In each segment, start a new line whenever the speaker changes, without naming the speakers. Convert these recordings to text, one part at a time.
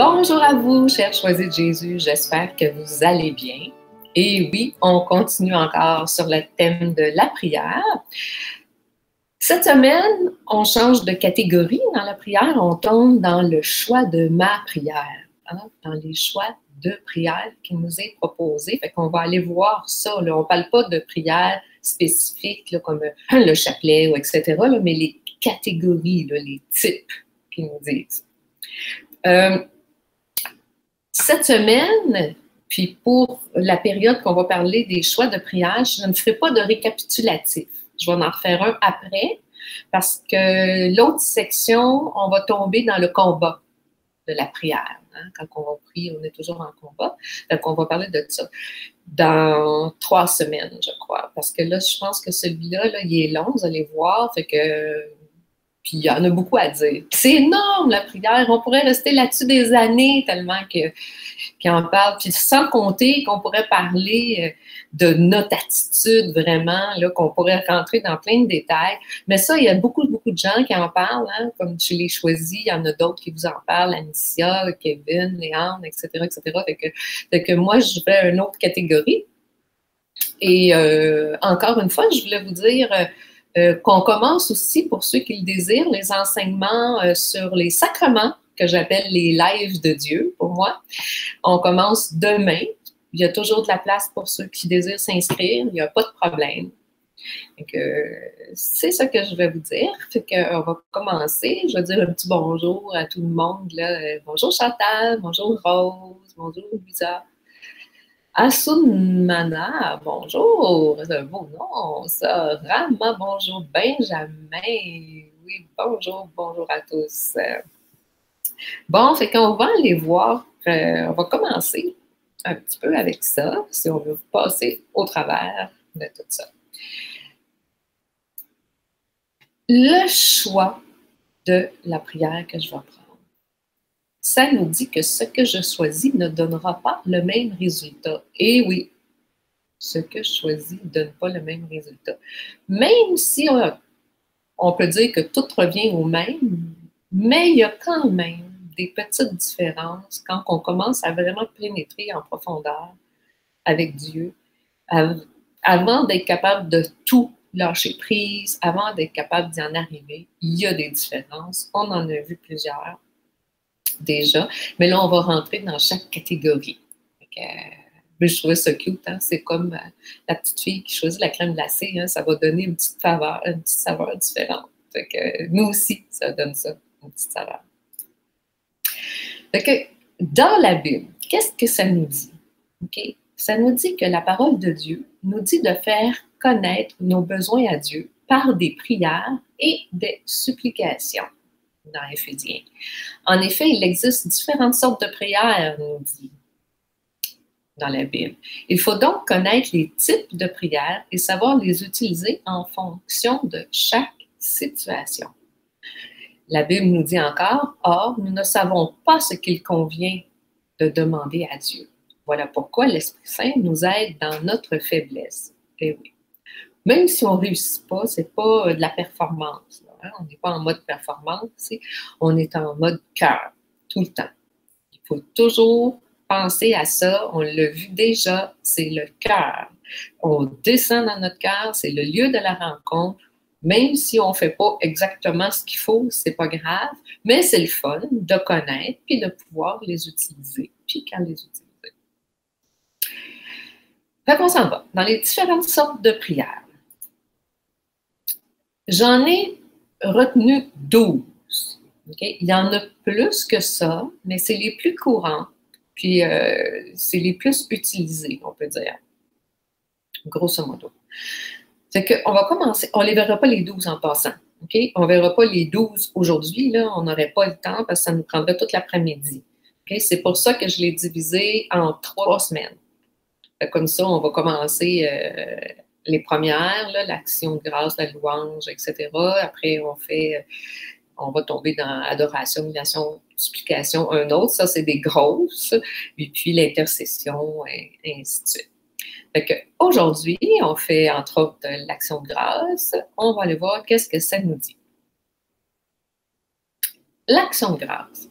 Bonjour à vous, chers choisis de Jésus, j'espère que vous allez bien. Et oui, on continue encore sur le thème de la prière. Cette semaine, on change de catégorie dans la prière, on tombe dans le choix de ma prière, dans les choix de prière qui nous est proposé. Fait qu'on va aller voir ça. Là. On ne parle pas de prière spécifique là, comme le chapelet ou etc., là, mais les catégories, là, les types qu'ils nous disent. Cette semaine, puis pour la période qu'on va parler des choix de prière, je ne ferai pas de récapitulatif. Je vais en refaire un après, parce que l'autre section, on va tomber dans le combat de la prière. Hein? Quand on va prier, on est toujours en combat. Donc, on va parler de ça dans 3 semaines, je crois. Parce que là, je pense que celui-là, là, il est long, vous allez voir. Fait que... Puis il y en a beaucoup à dire. C'est énorme, la prière. On pourrait rester là-dessus des années tellement qu'il en parle. Puis sans compter qu'on pourrait parler de notre attitude vraiment, là, qu'on pourrait rentrer dans plein de détails. Mais ça, il y a beaucoup de gens qui en parlent. Hein, comme je l'ai choisi, il y en a d'autres qui vous en parlent. Anicia, Kevin, Léandre, etc., etc. Fait que moi, je vais à une autre catégorie. Et encore une fois, je voulais vous dire... qu'on commence aussi, pour ceux qui le désirent, les enseignements sur les sacrements, que j'appelle les lives de Dieu, pour moi. On commence demain. Il y a toujours de la place pour ceux qui désirent s'inscrire. Il n'y a pas de problème. C'est ça que je vais vous dire. Fait qu'on va commencer. Je vais dire un petit bonjour à tout le monde. Là. Bonjour Chantal, bonjour Rose, bonjour Lisa. Assunmana, bonjour, c'est un beau nom, ça. Rama, bonjour. Benjamin, oui, bonjour à tous. Bon, fait qu'on va aller voir, on va commencer un petit peu avec ça, si on veut passer au travers de tout ça. Le choix de la prière que je vais prendre. Ça nous dit que ce que je choisis ne donnera pas le même résultat. Et oui, ce que je choisis ne donne pas le même résultat. Même si on peut dire que tout revient au même, mais il y a quand même des petites différences quand on commence à vraiment pénétrer en profondeur avec Dieu, avant d'être capable de tout lâcher prise, avant d'être capable d'y en arriver. Il y a des différences. On en a vu plusieurs déjà, mais là, on va rentrer dans chaque catégorie. Mais je trouvais ça cute, hein? C'est comme la petite fille qui choisit la crème glacée, hein? Ça va donner une petite saveur différente. Fait que, nous aussi, ça donne ça, une petite saveur. Fait que, dans la Bible, qu'est-ce que ça nous dit? Okay? Ça nous dit que la parole de Dieu nous dit de faire connaître nos besoins à Dieu par des prières et des supplications. Dans Éphésiens. En effet, il existe différentes sortes de prières, nous dit dans la Bible. Il faut donc connaître les types de prières et savoir les utiliser en fonction de chaque situation. La Bible nous dit encore, « Or, nous ne savons pas ce qu'il convient de demander à Dieu. » Voilà pourquoi l'Esprit Saint nous aide dans notre faiblesse. Et oui. Même si on ne réussit pas, ce n'est pas de la performance. Là, hein? On n'est pas en mode performance, on est en mode cœur, tout le temps. Il faut toujours penser à ça. On l'a vu déjà, c'est le cœur. On descend dans notre cœur, c'est le lieu de la rencontre. Même si on ne fait pas exactement ce qu'il faut, ce n'est pas grave, mais c'est le fun de connaître puis de pouvoir les utiliser. Puis quand les utiliser. Fait qu'on s'en va dans les différentes sortes de prières. J'en ai retenu 12. Okay? Il y en a plus que ça, mais c'est les plus courants, puis c'est les plus utilisés, on peut dire, grosso modo. C'est qu'on va commencer, on ne les verra pas les 12 en passant. Okay? On ne verra pas les 12 aujourd'hui, là, on n'aurait pas le temps parce que ça nous prendrait toute l'après-midi. Okay? C'est pour ça que je l'ai divisé en 3 semaines. Comme ça, on va commencer les premières, l'action de grâce, la louange, etc. Après, on va tomber dans adoration, humiliation, supplication, un autre. Ça, c'est des grosses. Et puis l'intercession, et ainsi de suite. Fait qu'aujourd'hui, on fait entre autres l'action de grâce. On va aller voir qu'est-ce que ça nous dit. L'action de grâce.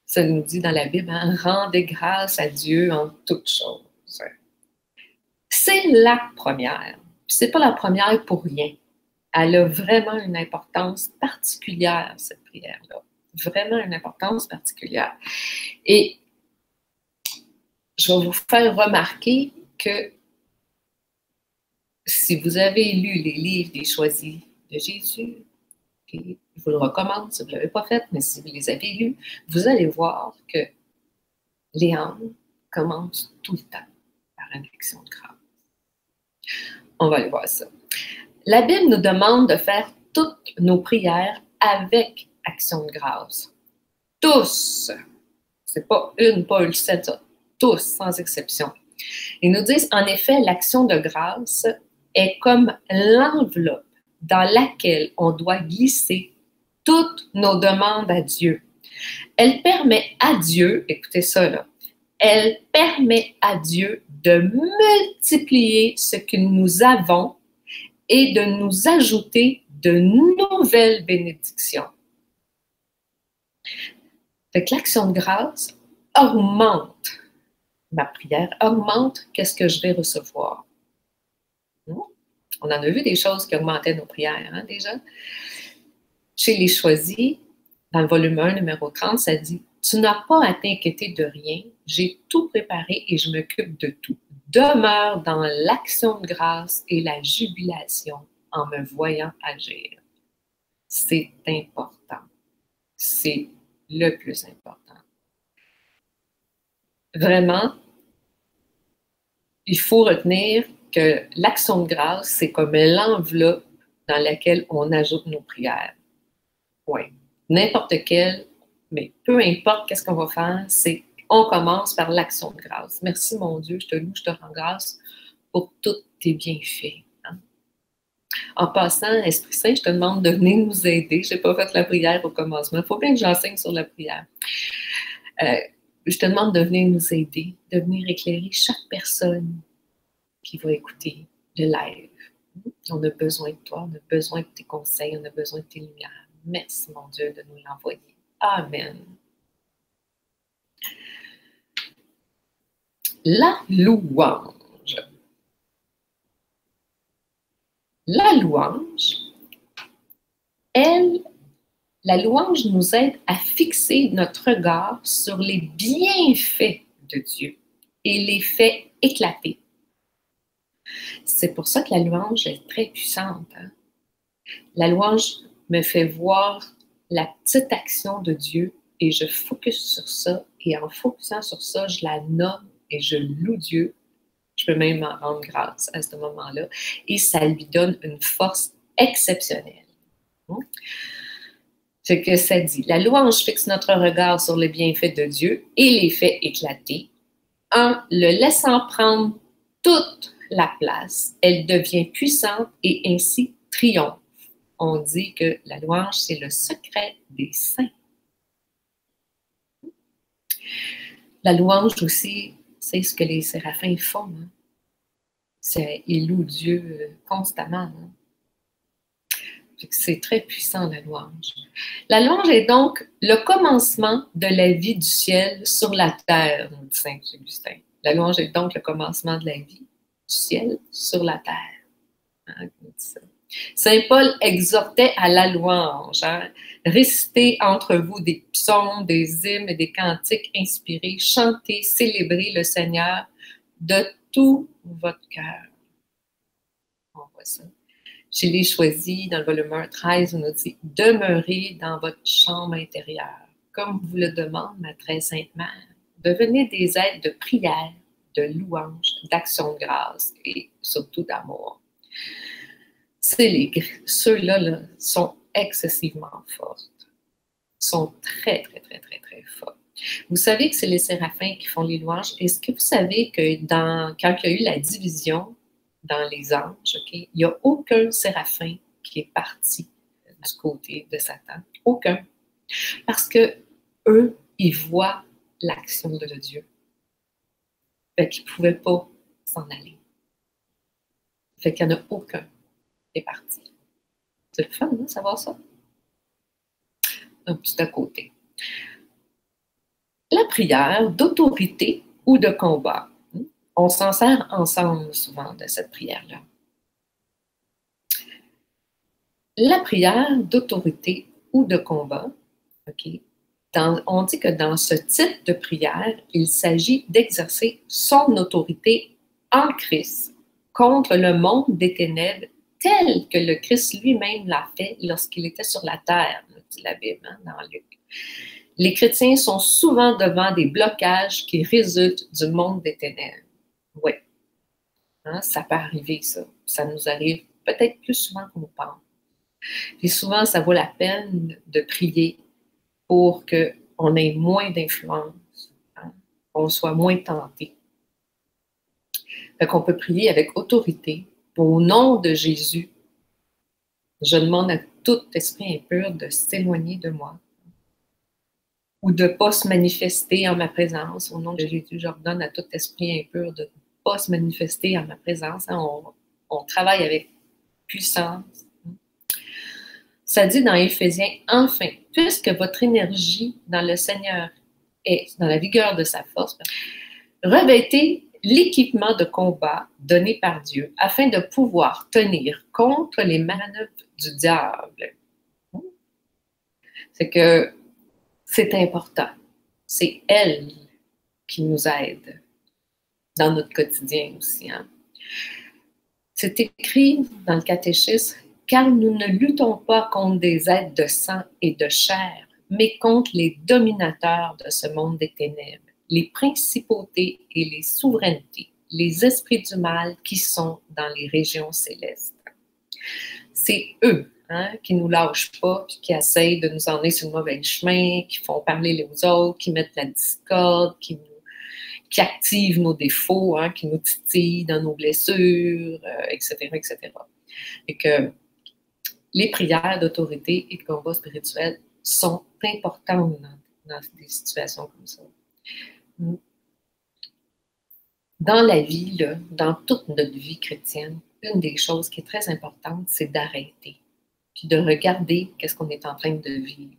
Ça nous dit dans la Bible, hein, rendez grâce à Dieu en toutes choses. C'est la première. C'est pas la première pour rien. Elle a vraiment une importance particulière, cette prière-là. Vraiment une importance particulière. Et je vais vous faire remarquer que si vous avez lu les livres des choisis de Jésus, et je vous le recommande si vous ne l'avez pas fait, mais si vous les avez lus, vous allez voir que Léandre commence tout le temps par une action de grâce. On va aller voir ça. La Bible nous demande de faire toutes nos prières avec action de grâce. Tous. C'est pas une, pas une, c'est ça. Tous, sans exception. Ils nous disent, en effet, l'action de grâce est comme l'enveloppe dans laquelle on doit glisser toutes nos demandes à Dieu. Elle permet à Dieu, écoutez ça là, elle permet à Dieu de multiplier ce que nous avons et de nous ajouter de nouvelles bénédictions. Fait que l'action de grâce augmente ma prière, augmente qu'est-ce que je vais recevoir. On en a vu des choses qui augmentaient nos prières, hein, déjà. Chez les choisis, dans le volume 1, numéro 30, ça dit « Tu n'as pas à t'inquiéter de rien, j'ai tout préparé et je m'occupe de tout. Demeure dans l'action de grâce et la jubilation en me voyant agir. » C'est important. C'est le plus important. Vraiment, il faut retenir que l'action de grâce, c'est comme l'enveloppe dans laquelle on ajoute nos prières. Oui. N'importe quelle, mais peu importe qu'est-ce qu'on va faire, c'est on commence par l'action de grâce. Merci mon Dieu, je te loue, je te rends grâce pour tous tes bienfaits. Hein? En passant, Esprit Saint, je te demande de venir nous aider. Je n'ai pas fait la prière au commencement. Il faut bien que j'enseigne sur la prière. Je te demande de venir nous aider, de venir éclairer chaque personne qui va écouter le live. On a besoin de toi, on a besoin de tes conseils, on a besoin de tes lumières. Merci, mon Dieu, de nous l'envoyer. Amen. La louange. La louange, la louange nous aide à fixer notre regard sur les bienfaits de Dieu et les fait éclater. C'est pour ça que la louange est très puissante. Hein? La louange me fait voir la petite action de Dieu et je focus sur ça. Et en focusant sur ça, je la nomme et je loue Dieu. Je peux même en rendre grâce à ce moment-là. Et ça lui donne une force exceptionnelle. C'est que ça dit. La louange fixe notre regard sur les bienfaits de Dieu et les fait éclater. En le laissant prendre toute la place, elle devient puissante et ainsi triomphe. On dit que la louange, c'est le secret des saints. La louange aussi, c'est ce que les séraphins font. Hein? Ils louent Dieu constamment. Hein? C'est très puissant, la louange. La louange est donc le commencement de la vie du ciel sur la terre, nous dit Saint Augustin. La louange est donc le commencement de la vie du ciel sur la terre. Hein, Saint Paul exhortait à la louange. Hein? Récitez entre vous des psaumes, des hymnes et des cantiques inspirés. Chantez, célébrez le Seigneur de tout votre cœur. On voit ça. Chez les choisis, dans le volume 1, 13, on nous dit « Demeurez dans votre chambre intérieure, comme vous le demande ma très sainte mère. Devenez des êtres de prière, de louange, d'action de grâce et surtout d'amour. » Ceux-là là, sont excessivement forts. Sont très, très, très, très, très forts. Vous savez que c'est les séraphins qui font les louanges. Est-ce que vous savez que quand il y a eu la division dans les anges, okay, il n'y a aucun séraphin qui est parti du côté de Satan. Aucun. Parce que eux, ils voient l'action de Dieu. Fait qu'ils ne pouvaient pas s'en aller. Fait qu'il n'y en a aucun qui est parti. C'est le fun, hein, savoir ça? Un petit à côté. La prière d'autorité ou de combat. On s'en sert ensemble souvent de cette prière-là. La prière d'autorité ou de combat, OK? On dit que dans ce type de prière, il s'agit d'exercer son autorité en Christ contre le monde des ténèbres tel que le Christ lui-même l'a fait lorsqu'il était sur la terre, dit la Bible, dans Luc. Les chrétiens sont souvent devant des blocages qui résultent du monde des ténèbres. Oui, ça peut arriver, ça. Ça nous arrive peut-être plus souvent qu'on pense. Et souvent, ça vaut la peine de prier pour qu'on ait moins d'influence, qu'on soit moins tenté. Fait qu'on peut prier avec autorité. Au nom de Jésus, je demande à tout esprit impur de s'éloigner de moi ou de ne pas se manifester en ma présence. Au nom de Jésus, j'ordonne à tout esprit impur de ne pas se manifester en ma présence. On travaille avec puissance. Ça dit dans Éphésiens, « Enfin, puisque votre énergie dans le Seigneur est dans la vigueur de sa force, revêtez l'équipement de combat donné par Dieu afin de pouvoir tenir contre les manœuvres du diable. » C'est que c'est important. C'est elle qui nous aide dans notre quotidien aussi. C'est écrit dans le catéchisme, « Car nous ne luttons pas contre des êtres de sang et de chair, mais contre les dominateurs de ce monde des ténèbres, les principautés et les souverainetés, les esprits du mal qui sont dans les régions célestes. » C'est eux qui ne nous lâchent pas, puis qui essayent de nous emmener sur le mauvais chemin, qui font parler les autres, qui mettent la discorde, qui activent nos défauts, qui nous titillent dans nos blessures, etc., etc. Et que les prières d'autorité et de combat spirituel sont importantes dans des situations comme ça. Dans la vie, là, dans toute notre vie chrétienne, une des choses qui est très importante, c'est d'arrêter, puis de regarder qu'est-ce qu'on est en train de vivre.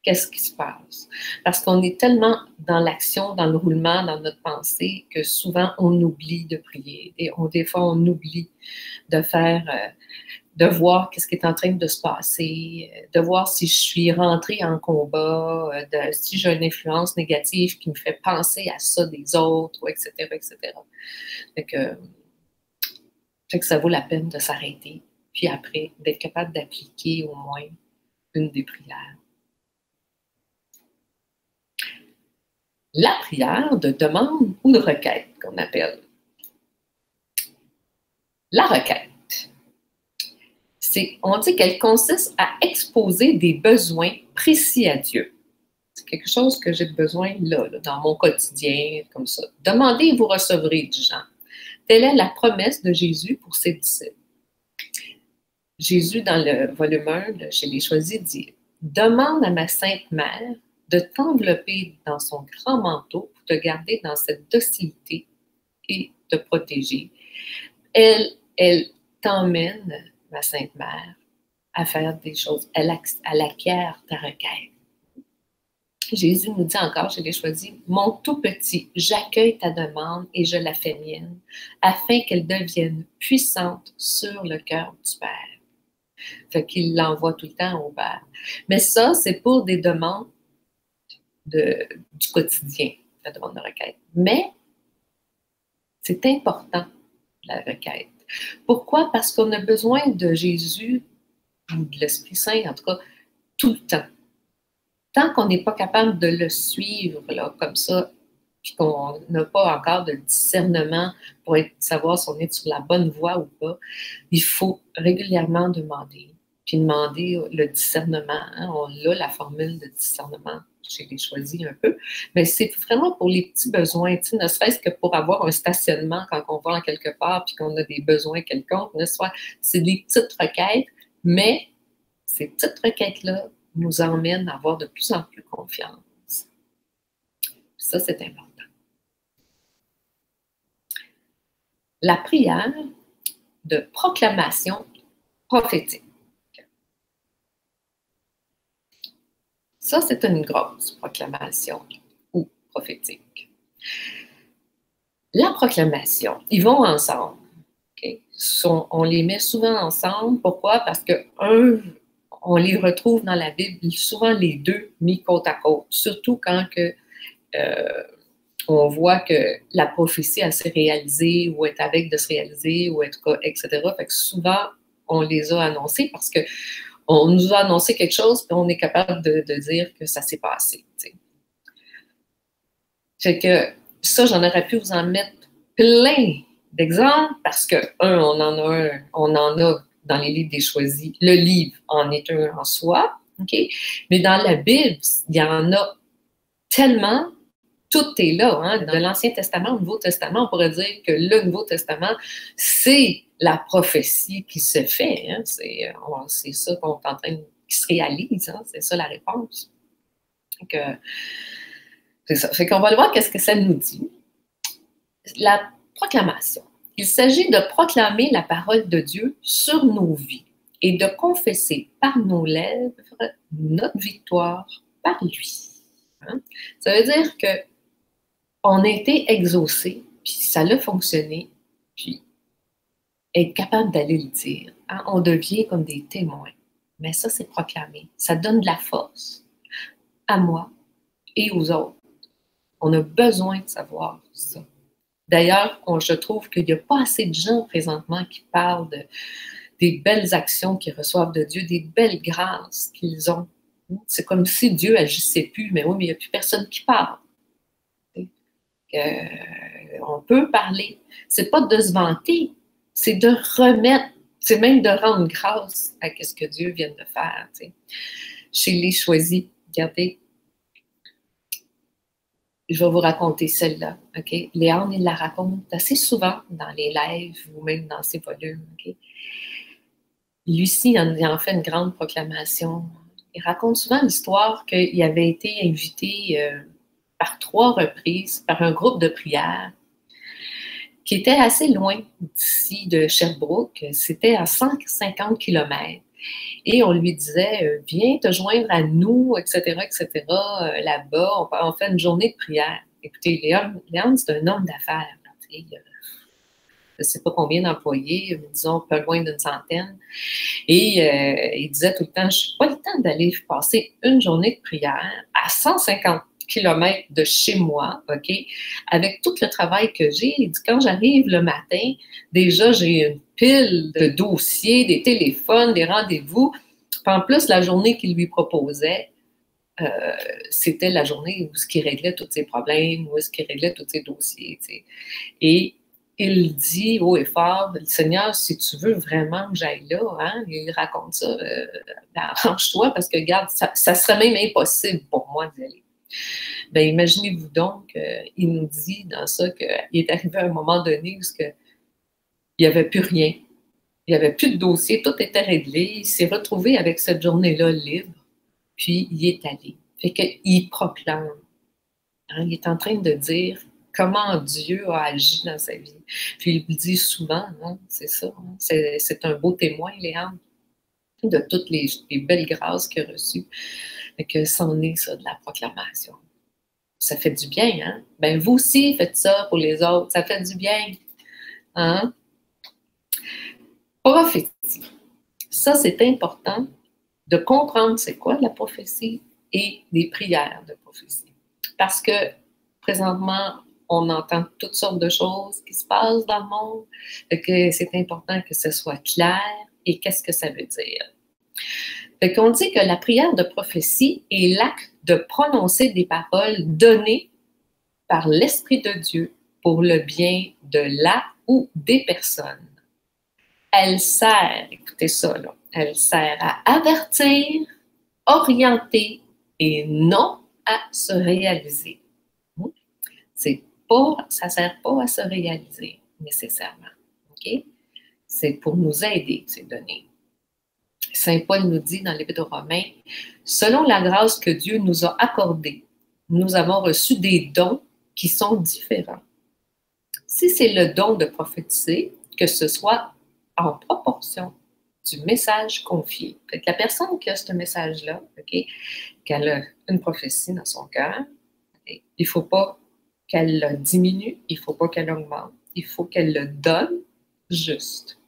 Qu'est-ce qui se passe? Parce qu'on est tellement dans l'action, dans le roulement, dans notre pensée, que souvent on oublie de prier. Et des fois, on oublie de faire, de voir qu'est-ce qui est en train de se passer, de voir si je suis rentrée en combat, si j'ai une influence négative qui me fait penser à ça des autres, etc., etc. Fait que ça vaut la peine de s'arrêter, puis après, d'être capable d'appliquer au moins une des prières. La prière de demande ou de requête, qu'on appelle. La requête, on dit qu'elle consiste à exposer des besoins précis à Dieu. C'est quelque chose que j'ai besoin là, dans mon quotidien, comme ça. Demandez et vous recevrez, dit Jean. Telle est la promesse de Jésus pour ses disciples. Jésus, dans le volume 1 chez les Choisis, dit « Demande à ma Sainte Mère de t'envelopper dans son grand manteau pour te garder dans cette docilité et te protéger. Elle t'emmène, ma Sainte Mère, à faire des choses. Elle acquiert ta requête. » Jésus nous dit encore, je l'ai choisi, « Mon tout petit, j'accueille ta demande et je la fais mienne, afin qu'elle devienne puissante sur le cœur du Père. » Fait qu'il l'envoie tout le temps au Père. Mais ça, c'est pour des demandes du quotidien, la demande de requête. Mais c'est important, la requête. Pourquoi? Parce qu'on a besoin de Jésus, ou de l'Esprit Saint, en tout cas, tout le temps. Tant qu'on n'est pas capable de le suivre, là, comme ça, puis qu'on n'a pas encore de discernement pour savoir si on est sur la bonne voie ou pas, il faut régulièrement demander. Puis demander le discernement. On a la formule de discernement chez les Choisis un peu, mais c'est vraiment pour les petits besoins, ne serait-ce que pour avoir un stationnement quand on va en quelque part puis qu'on a des besoins quelconques, c'est des petites requêtes, mais ces petites requêtes-là nous emmènent à avoir de plus en plus confiance. Ça, c'est important. La prière de proclamation prophétique. Ça, c'est une grosse proclamation ou prophétique. La proclamation, ils vont ensemble. Okay? On les met souvent ensemble. Pourquoi? Parce que, on les retrouve dans la Bible, souvent les deux mis côte à côte, surtout quand on voit que la prophétie a s'est réalisée ou est avec de se réaliser, ou etc. Fait que souvent, on les a annoncés parce qu'on nous a annoncé quelque chose et on est capable de dire que ça s'est passé. T'sais. Fait que ça, j'en aurais pu vous en mettre plein d'exemples parce que, on en a dans les livres des choisis. Le livre en est un en soi, OK? Mais dans la Bible, il y en a tellement, tout est là. Hein? De l'Ancien Testament au Nouveau Testament, on pourrait dire que le Nouveau Testament, c'est la prophétie qui se fait. Hein? C'est ça qu'on est en train qui se réalise. Hein? C'est ça la réponse. Donc, c'est ça. Fait qu'on va le voir qu'est-ce que ça nous dit. La proclamation. Il s'agit de proclamer la parole de Dieu sur nos vies et de confesser par nos lèvres notre victoire par lui. Hein? Ça veut dire qu'on a été exaucé, puis ça a fonctionné, puis être capable d'aller le dire. Hein? On devient comme des témoins. Mais ça, c'est proclamé. Ça donne de la force à moi et aux autres. On a besoin de savoir ça. D'ailleurs, je trouve qu'il n'y a pas assez de gens présentement qui parlent des belles actions qu'ils reçoivent de Dieu, des belles grâces qu'ils ont. C'est comme si Dieu n'agissait plus, mais oui, mais il n'y a plus personne qui parle. On peut parler. C'est pas de se vanter, c'est de remettre, c'est même de rendre grâce à ce que Dieu vient de faire. T'sais. Chez les choisis, regardez, je vais vous raconter celle-là, OK? Léon, il la raconte assez souvent dans les lives ou même dans ses volumes, OK? Lucie, il en fait une grande proclamation. Il raconte souvent l'histoire qu'il avait été invité par 3 reprises par un groupe de prière qui était assez loin d'ici de Sherbrooke. C'était à 150 km. Et on lui disait, viens te joindre à nous, etc., là-bas, on fait une journée de prière. Écoutez, Léon, c'est un homme d'affaires. Je ne sais pas combien d'employés, disons pas loin d'une centaine. Et il disait tout le temps, je n'ai pas le temps d'aller passer une journée de prière à 150 km de chez moi, OK, avec tout le travail que j'ai. Il dit, quand j'arrive le matin, déjà, j'ai une pile de dossiers, des téléphones, des rendez-vous. Puis en plus, la journée qu'il lui proposait, c'était la journée où il réglait tous ses problèmes, où il réglait tous ses dossiers. T'sais. Et il dit haut et fort, le Seigneur, si tu veux vraiment que j'aille là, hein, il raconte ça, arrange-toi parce que, regarde, ça serait même impossible pour moi d'y aller. Bien, imaginez-vous donc, il nous dit dans ça qu'il est arrivé à un moment donné où il n'y avait plus rien. Il n'y avait plus de dossier, tout était réglé. Il s'est retrouvé avec cette journée-là libre, puis il est allé. Fait qu'il proclame. Hein, il est en train de dire comment Dieu a agi dans sa vie. Puis il le dit souvent, hein, c'est ça. Hein, c'est un beau témoin, Léon, de toutes les belles grâces qu'il a reçues. Fait que c'en est ça, de la proclamation. Ça fait du bien, hein? Ben vous aussi, faites ça pour les autres. Ça fait du bien. Hein? Prophétie. Ça, c'est important de comprendre c'est quoi la prophétie et les prières de prophétie. Parce que présentement, on entend toutes sortes de choses qui se passent dans le monde. Fait que c'est important que ce soit clair et qu'est-ce que ça veut dire. Fait qu'on dit que la prière de prophétie est l'acte de prononcer des paroles données par l'Esprit de Dieu pour le bien de la ou des personnes. Elle sert, écoutez ça, là, elle sert à avertir, orienter et non à se réaliser. Ça ne sert pas à se réaliser nécessairement. OK? C'est pour nous aider, ces données. Saint Paul nous dit dans l'Épître aux Romains, « Selon la grâce que Dieu nous a accordée, nous avons reçu des dons qui sont différents. Si c'est le don de prophétiser, que ce soit en proportion du message confié. » Fait que la personne qui a ce message-là, OK, qu'elle a une prophétie dans son cœur, Il ne faut pas qu'elle le diminue, il ne faut pas qu'elle augmente, il faut qu'elle le donne juste.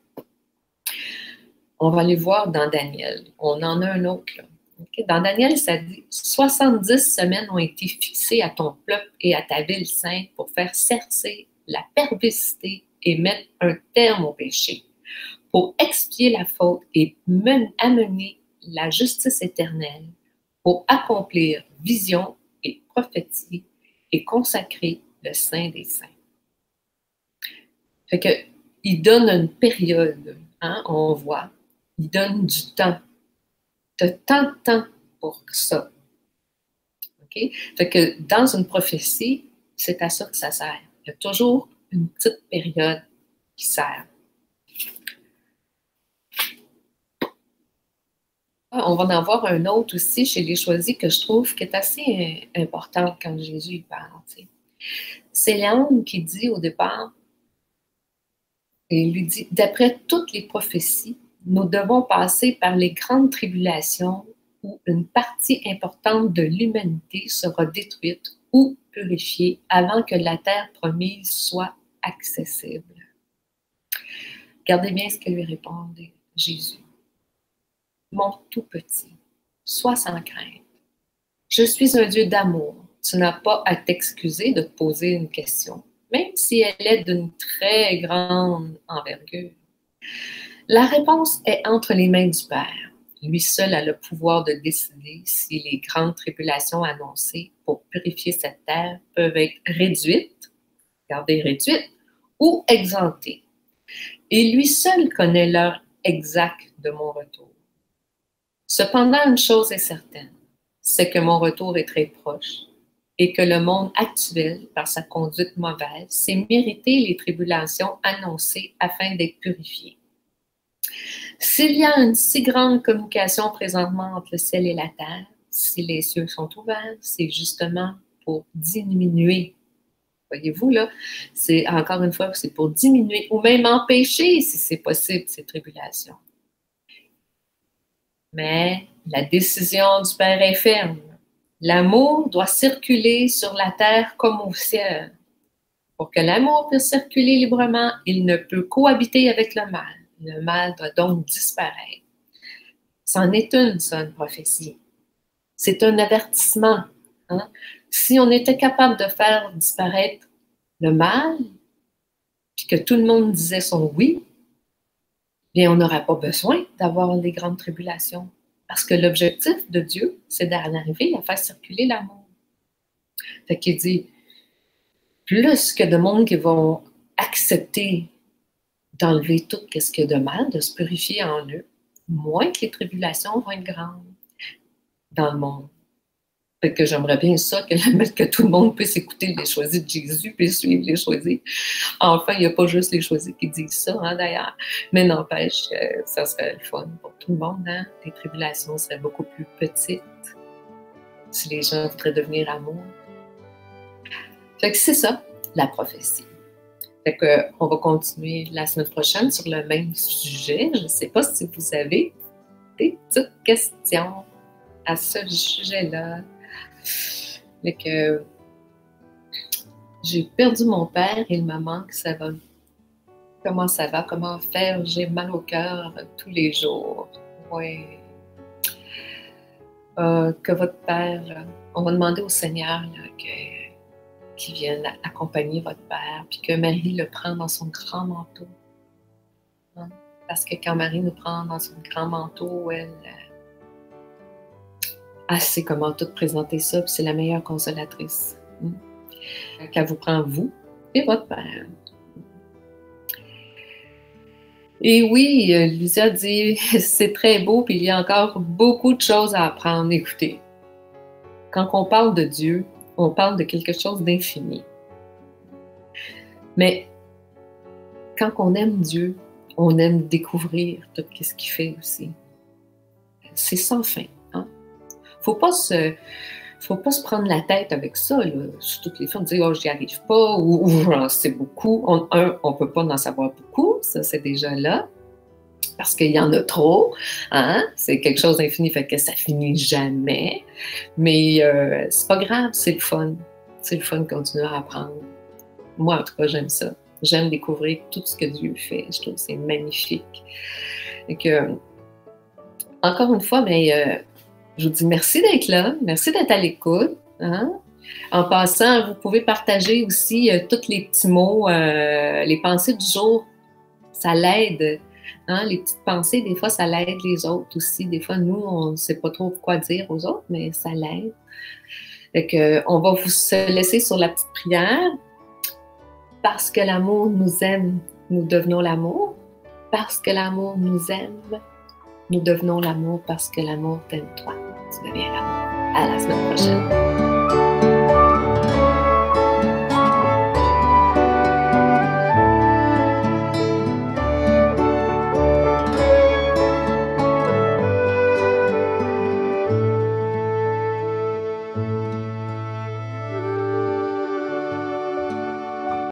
On va aller voir dans Daniel. On en a un autre, là. Okay? Dans Daniel, ça dit « 70 semaines ont été fixées à ton peuple et à ta ville sainte pour faire cesser la perversité et mettre un terme au péché, pour expier la faute et amener la justice éternelle, pour accomplir vision et prophétie et consacrer le Saint des Saints. » Fait que, il donne une période, hein, on voit, il donne du temps. Tu as tant de temps pour ça. OK? Fait que dans une prophétie, c'est à ça que ça sert. Il y a toujours une petite période qui sert. On va en avoir un autre aussi chez les choisis que je trouve qui est assez important quand Jésus y parle. C'est Léon qui dit au départ, et il lui dit, d'après toutes les prophéties, nous devons passer par les grandes tribulations où une partie importante de l'humanité sera détruite ou purifiée avant que la terre promise soit accessible. Regardez bien ce que lui répondait Jésus. Mon tout petit, sois sans crainte. Je suis un Dieu d'amour. Tu n'as pas à t'excuser de te poser une question, même si elle est d'une très grande envergure. La réponse est entre les mains du Père. Lui seul a le pouvoir de décider si les grandes tribulations annoncées pour purifier cette terre peuvent être réduites, regardez, réduites, ou exemptées. Et lui seul connaît l'heure exacte de mon retour. Cependant, une chose est certaine, c'est que mon retour est très proche et que le monde actuel, par sa conduite mauvaise, s'est mérité les tribulations annoncées afin d'être purifié. S'il y a une si grande communication présentement entre le ciel et la terre, si les cieux sont ouverts, c'est justement pour diminuer. Voyez-vous, là, c'est encore une fois, c'est pour diminuer ou même empêcher, si c'est possible, ces tribulations. Mais la décision du Père est ferme. L'amour doit circuler sur la terre comme au ciel. Pour que l'amour puisse circuler librement, il ne peut cohabiter avec le mal. Le mal doit donc disparaître. C'en est une prophétie. C'est un avertissement. Hein? Si on était capable de faire disparaître le mal, puis que tout le monde disait son oui, bien, on n'aurait pas besoin d'avoir des grandes tribulations. Parce que l'objectif de Dieu, c'est d'arriver à faire circuler l'amour. Fait qu'il dit, plus que de monde qui vont accepter d'enlever tout ce qu'il y a de mal, de se purifier en eux, moins que les tribulations vont être grandes dans le monde. Fait que j'aimerais bien ça, que tout le monde puisse écouter les choisis de Jésus, puis suivre les choisis. Enfin, il n'y a pas juste les choisis qui disent ça, hein, d'ailleurs. Mais n'empêche, ça serait le fun pour tout le monde. Hein? Les tribulations seraient beaucoup plus petites si les gens voudraient devenir amour. Fait que c'est ça, la prophétie. Fait que, on va continuer la semaine prochaine sur le même sujet. Je ne sais pas si vous avez des petites questions à ce sujet-là. Mais que j'ai perdu mon père, il me manque, ça va. Comment ça va? Comment faire? J'ai mal au cœur tous les jours. Oui. Que votre père, là, on va demander au Seigneur là, qu'il vienne accompagner votre père, puis que Marie le prenne dans son grand manteau. Hein? Parce que quand Marie nous prend dans son grand manteau, elle sait comment tout présenter ça, puis c'est la meilleure consolatrice. Qu'elle vous prend, vous et votre père. Et oui, Lucia dit, c'est très beau, puis il y a encore beaucoup de choses à apprendre. Écoutez, quand on parle de Dieu, on parle de quelque chose d'infini. Mais quand on aime Dieu, on aime découvrir tout ce qu'il fait aussi. C'est sans fin. Hein? Faut pas se prendre la tête avec ça. Là. Toutes les fois, on dit « Oh, j'y arrive pas » ou « J'en sais beaucoup ». On peut pas en savoir beaucoup, ça c'est déjà là. Parce qu'il y en a trop, hein? C'est quelque chose d'infini, fait que ça finit jamais. Mais c'est pas grave, c'est le fun. c'est le fun de continuer à apprendre. Moi, en tout cas, j'aime ça. J'aime découvrir tout ce que Dieu fait. Je trouve que c'est magnifique. Et que, encore une fois, je vous dis merci d'être là. Merci d'être à l'écoute. Hein? En passant, vous pouvez partager aussi tous les petits mots, les pensées du jour. Ça l'aide. Hein? Les petites pensées, des fois, ça l'aide les autres aussi. Des fois, nous, on ne sait pas trop quoi dire aux autres, mais ça l'aide. Fait que, on va vous se laisser sur la petite prière. Parce que l'amour nous aime, nous devenons l'amour. Parce que l'amour nous aime, nous devenons l'amour. Parce que l'amour t'aime toi, tu deviens l'amour. À la semaine prochaine.